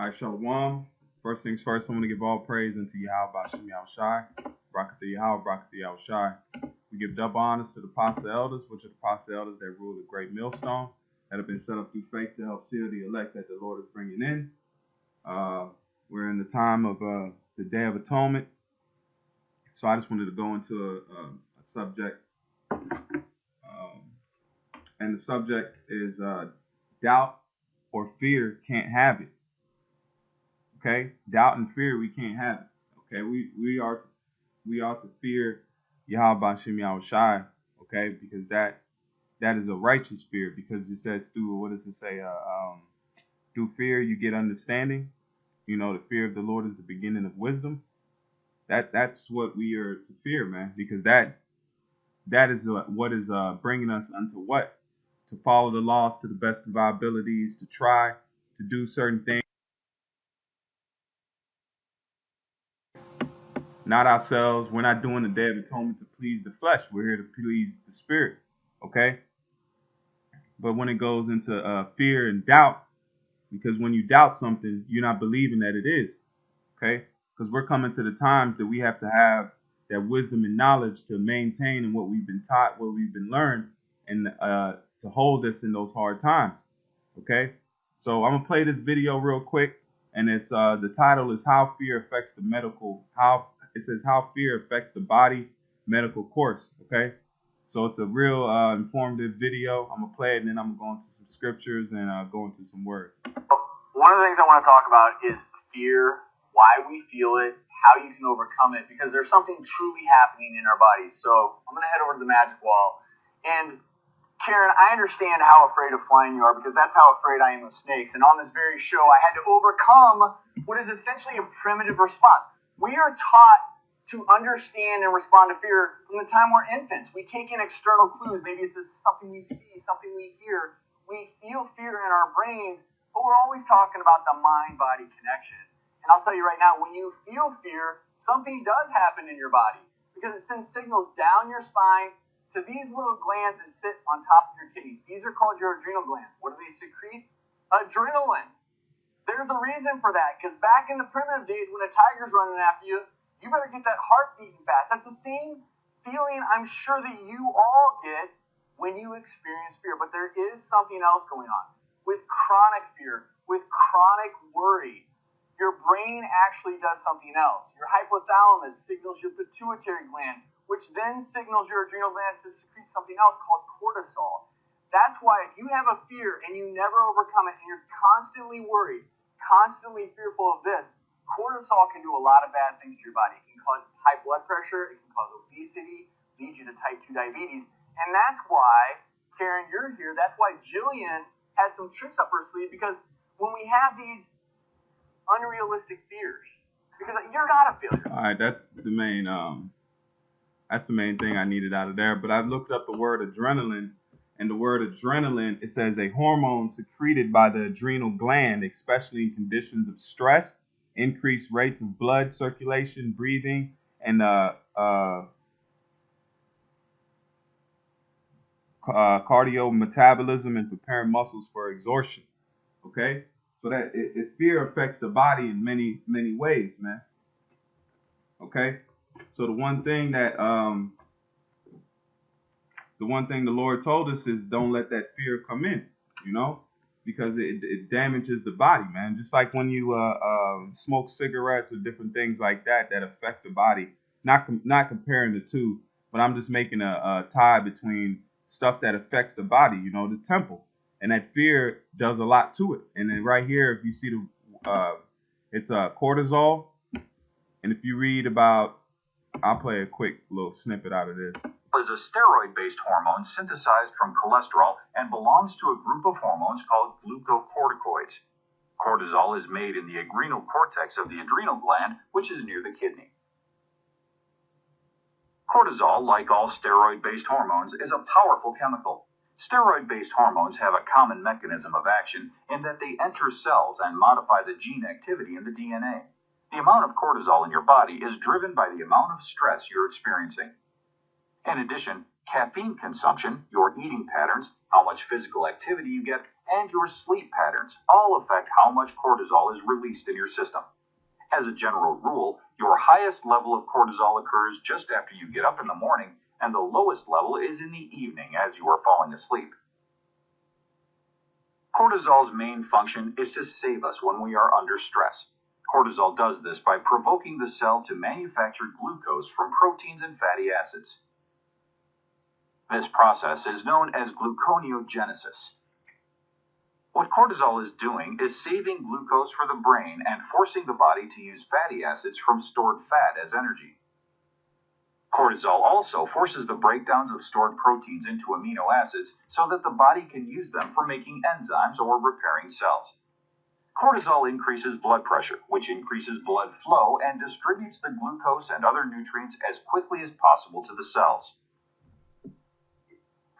All right, Shalom. First things first, I want to give all praise unto Yahweh Bashem Yahushai, Barakatha Yahweh, Barakatha Yahushai. We give double honors to the apostle elders, which are the apostle elders that rule the great millstone, that have been set up through faith to help seal the elect that the Lord is bringing in. We're in the time of the Day of Atonement, so I just wanted to go into a subject, and the subject is doubt or fear can't have it. Okay, doubt and fear we can't have it. Okay, we are to fear Yahweh Bashem Yahushai. Okay, because that is a righteous fear, because it says through, what does it say? Through fear you get understanding. You know, the fear of the Lord is the beginning of wisdom. That's what we are to fear, man, because that is what is bringing us unto what? To follow the laws to the best of our abilities, to try to do certain things. Not ourselves. We're not doing the Day of Atonement to please the flesh. We're here to please the Spirit. Okay? But when it goes into fear and doubt, because when you doubt something, you're not believing that it is. Okay? Because we're coming to the times that we have to have that wisdom and knowledge to maintain in what we've been taught, what we've been learned, and to hold us in those hard times. Okay? So I'm going to play this video real quick. And it's the title is How Fear Affects the Medical, it says how fear affects the body medical course. Okay, so it's a real informative video. I'm gonna play it, and then I'm gonna go into some scriptures and go into some words. One of the things I want to talk about is fear, why we feel it, how you can overcome it, because there's something truly happening in our bodies. So I'm gonna head over to the magic wall, and Karen, I understand how afraid of flying you are, because that's how afraid I am of snakes. And on this very show, I had to overcome what is essentially a primitive response. We are taught to understand and respond to fear from the time we're infants. We take in external clues. Maybe it's something we see, something we hear. We feel fear in our brains, but we're always talking about the mind-body connection. And I'll tell you right now, when you feel fear, something does happen in your body, because it sends signals down your spine to these little glands that sit on top of your kidneys. These are called your adrenal glands. What do they secrete? Adrenaline. There's a reason for that, because back in the primitive days when a tiger's running after you, you better get that heart beating fast. That's the same feeling I'm sure that you all get when you experience fear. But there is something else going on. With chronic fear, with chronic worry, your brain actually does something else. Your hypothalamus signals your pituitary gland, which then signals your adrenal gland to secrete something else called cortisol. That's why if you have a fear and you never overcome it, and you're constantly worried, constantly fearful of this, cortisol can do a lot of bad things to your body. It can cause high blood pressure, it can cause obesity, lead you to type 2 diabetes. And that's why, Karen, you're here. That's why Jillian has some tricks up her sleeve, because when we have these unrealistic fears, because you're not a failure. All right, that's the main thing I needed out of there. But I looked up the word adrenaline, and the word adrenaline, it says a hormone secreted by the adrenal gland, especially in conditions of stress, increased rates of blood circulation, breathing, and cardio metabolism, and preparing muscles for exhaustion. Okay, so that fear affects the body in many ways, man. Okay, so the one thing the Lord told us is don't let that fear come in, you know, because it damages the body, man. Just like when you smoke cigarettes or different things like that affect the body. Not comparing the two, but I'm just making a tie between stuff that affects the body, you know, the temple. And that fear does a lot to it. And then right here, if you see it's cortisol. And if you read about, I'll play a quick little snippet out of this. Is a steroid-based hormone synthesized from cholesterol and belongs to a group of hormones called glucocorticoids. Cortisol is made in the adrenal cortex of the adrenal gland, which is near the kidney. Cortisol, like all steroid-based hormones, is a powerful chemical. Steroid-based hormones have a common mechanism of action in that they enter cells and modify the gene activity in the DNA. The amount of cortisol in your body is driven by the amount of stress you're experiencing. In addition, caffeine consumption, your eating patterns, how much physical activity you get, and your sleep patterns all affect how much cortisol is released in your system. As a general rule, your highest level of cortisol occurs just after you get up in the morning, and the lowest level is in the evening as you are falling asleep. Cortisol's main function is to save us when we are under stress. Cortisol does this by provoking the cell to manufacture glucose from proteins and fatty acids. This process is known as gluconeogenesis. What cortisol is doing is saving glucose for the brain and forcing the body to use fatty acids from stored fat as energy. Cortisol also forces the breakdowns of stored proteins into amino acids so that the body can use them for making enzymes or repairing cells. Cortisol increases blood pressure, which increases blood flow and distributes the glucose and other nutrients as quickly as possible to the cells.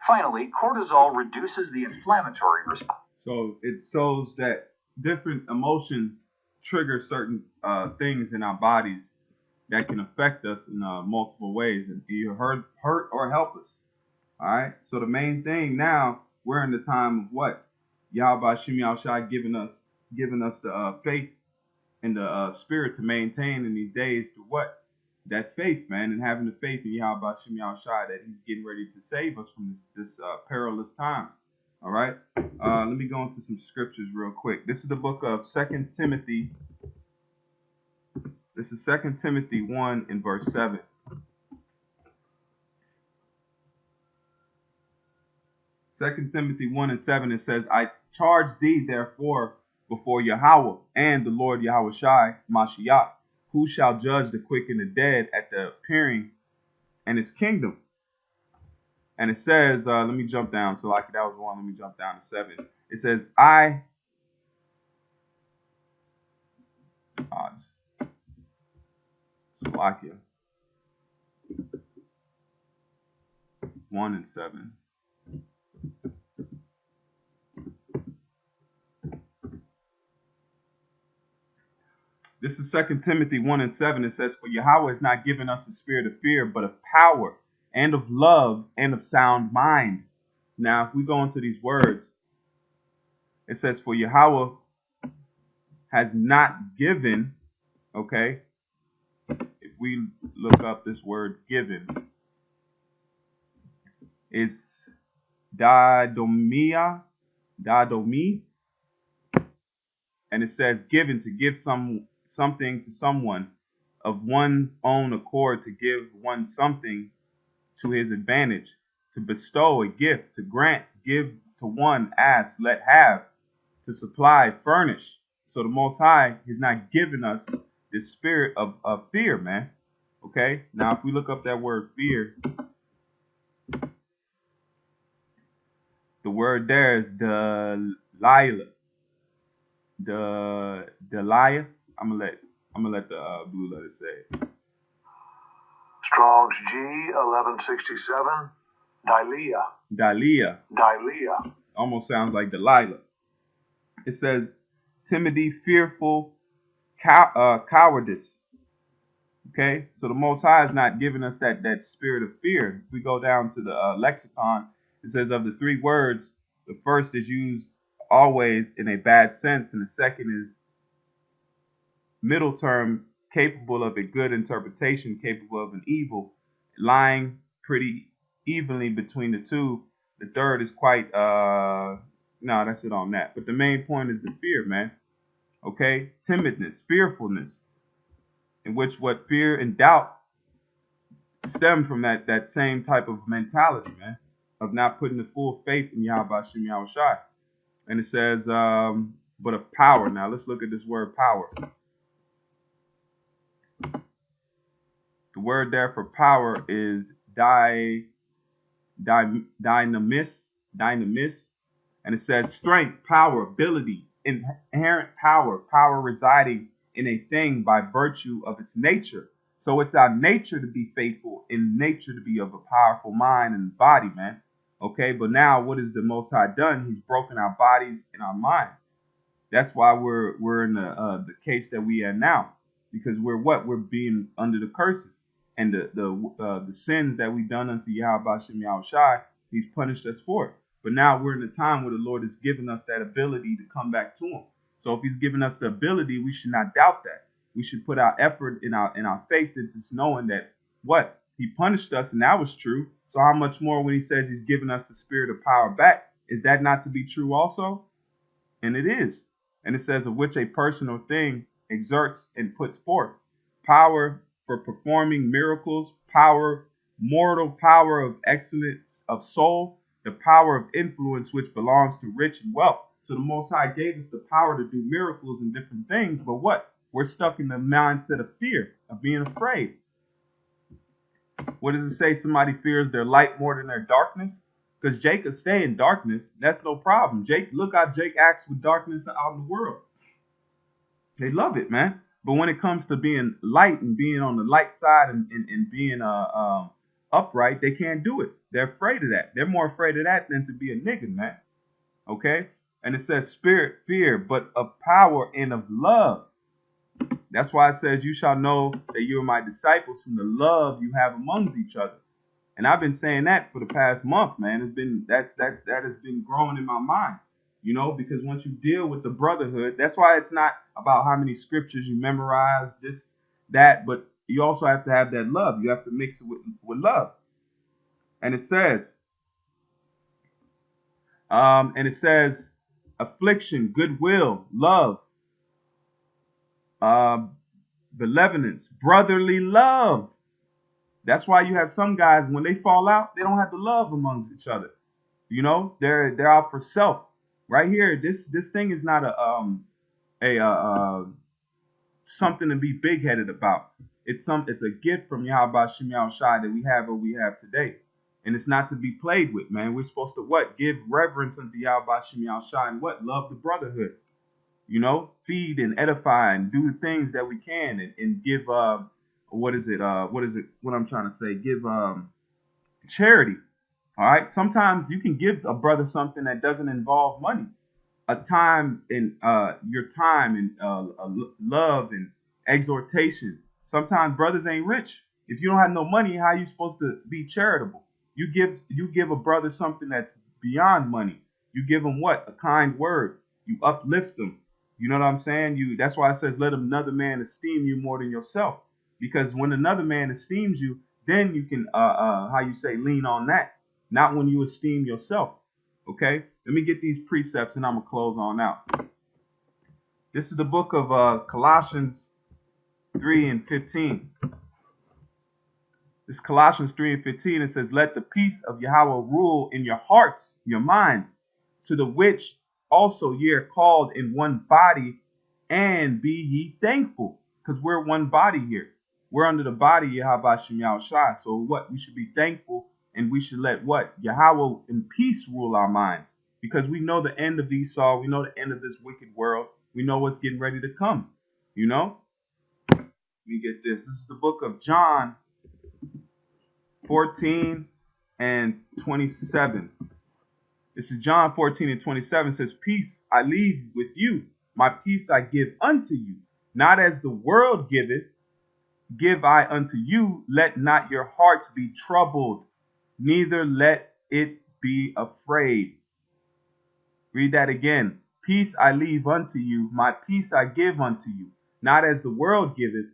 Finally, cortisol reduces the inflammatory response. So it shows that different emotions trigger certain things in our bodies that can affect us in multiple ways and either hurt or help us. All right. So the main thing now, we're in the time of what? Yahweh Shem Yahushai giving us the faith and the spirit to maintain in these days to what? That faith, man, and having the faith in Yahweh Shem Yahushai that he's getting ready to save us from this perilous time. All right. Let me go into some scriptures real quick. This is the book of 2 Timothy. This is 2 Timothy 1 and verse 7. 2 Timothy 1 and 7, it says, I charge thee therefore before Yahweh and the Lord Yahushai Mashiach, who shall judge the quick and the dead at the appearing and his kingdom. And it says, let me jump down. So like that was 1, let me jump down to 7. It says, Salakia. 1 and 7. This is 2 Timothy 1 and 7. It says, for Yahweh has not given us a spirit of fear, but of power and of love and of sound mind. Now, if we go into these words, it says, for Yahweh has not given, okay? If we look up this word given, it's dadomi, and it says given, to give something to someone of one's own accord, to give one something to his advantage, to bestow a gift, to grant, give to one, ask, let have, to supply, furnish. So the Most High has not given us this spirit of fear, man. Okay? Now, if we look up that word fear, the word there is Delilah. Delilah. I'm gonna let the blue letter say it. Strong's G 1167. Dahlia. Almost sounds like Delilah. It says timidity, fearful, cowardice. Okay, so the Most High is not giving us that spirit of fear. If we go down to the lexicon, it says of the 3 words, the first is used always in a bad sense, and the second is middle term, capable of a good interpretation, capable of an evil, lying pretty evenly between the two. The third is quite no, that's it on that. But the main point is the fear, man. Okay, timidness, fearfulness, in which what fear and doubt stem from that same type of mentality, man, of not putting the full faith in Yahweh Shem Yahushai. And it says, but of power. Now let's look at this word power. The word there for power is dynamis, and it says strength, power, ability, inherent power residing in a thing by virtue of its nature. So it's our nature to be faithful, in nature to be of a powerful mind and body, man. Okay, but now what is the Most High done? He's broken our bodies and our minds. That's why we're in the case that we are now, because we're being under the curses and the sins that we done unto Yahweh Shem Yahushai. He's punished us for it. But now we're in a time where the Lord has given us that ability to come back to him. So if he's given us the ability, we should not doubt that. We should put our effort in our faith into knowing that what? He punished us, and that was true. So how much more when he says he's given us the spirit of power back? Is that not to be true also? And it is. And it says, of which a personal thing exerts and puts forth power for performing miracles, power, mortal power of excellence of soul, the power of influence which belongs to rich and wealth. So the Most High gave us the power to do miracles and different things, but what? We're stuck in the mindset of fear, of being afraid. What does it say? Somebody fears their light more than their darkness? Because Jake could stay in darkness. That's no problem. Look how Jake acts with darkness out in the world. They love it, man. But when it comes to being light and being on the light side and being upright, they can't do it. They're afraid of that. They're more afraid of that than to be a nigga, man. Okay? And it says spirit, fear, but of power and of love. That's why it says you shall know that you are my disciples from the love you have amongst each other. And I've been saying that for the past month, man. It's been that has been growing in my mind. You know, because once you deal with the brotherhood, that's why it's not about how many scriptures you memorize, this, that, but you also have to have that love. You have to mix it with love. And it says, affliction, goodwill, love, benevolence, brotherly love. That's why you have some guys, when they fall out, they don't have the love amongst each other. You know, they're out for self. Right here, this thing is not something to be big-headed about. It's a gift from Yahweh Shem Shai that we have what we have today. And it's not to be played with, man. We're supposed to what? Give reverence unto Yahweh Shem Shai and what? Love the brotherhood. You know, feed and edify and do the things that we can and give what I'm trying to say? Give charity. All right. Sometimes you can give a brother something that doesn't involve money, a time and your time and love and exhortation. Sometimes brothers ain't rich. If you don't have no money, how are you supposed to be charitable? You give a brother something that's beyond money. You give him what? A kind word. You uplift him. You know what I'm saying? That's why it says let another man esteem you more than yourself. Because when another man esteems you, then you can lean on that. Not when you esteem yourself. Okay? Let me get these precepts and I'm going to close on out. This is the book of Colossians 3 and 15. This Colossians 3 and 15. It says, let the peace of Yahweh rule in your hearts, your mind, to the which also ye are called in one body, and be ye thankful. Because we're one body here. We're under the body of Yahweh Shem Shai. So what? We should be thankful. And we should let what? Yahweh in peace rule our mind. Because we know the end of Esau. We know the end of this wicked world. We know what's getting ready to come. You know? Let me get this. This is the book of John 14 and 27. This is John 14 and 27. It says, peace I leave with you. My peace I give unto you. Not as the world giveth, give I unto you. Let not your hearts be troubled, neither let it be afraid. Read that again. Peace I leave unto you, my peace I give unto you. Not as the world giveth,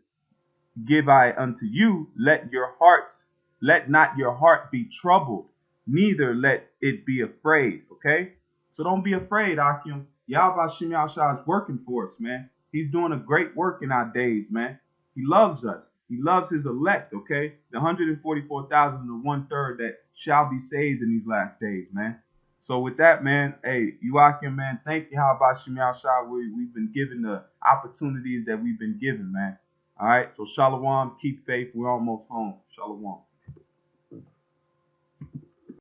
give I unto you. Let not your heart be troubled, neither let it be afraid. Okay? So don't be afraid, Akim. Yahweh Shem Shai is working for us, man. He's doing a great work in our days, man. He loves us. He loves his elect, okay? The 144,000 and the 1/3 that shall be saved in these last days, man. So with that, man, hey, Joachim, man, thank you, how about Shem Shai? We've been given the opportunities that we've been given, man. All right, so shalom, keep faith. We're almost home. Shalom.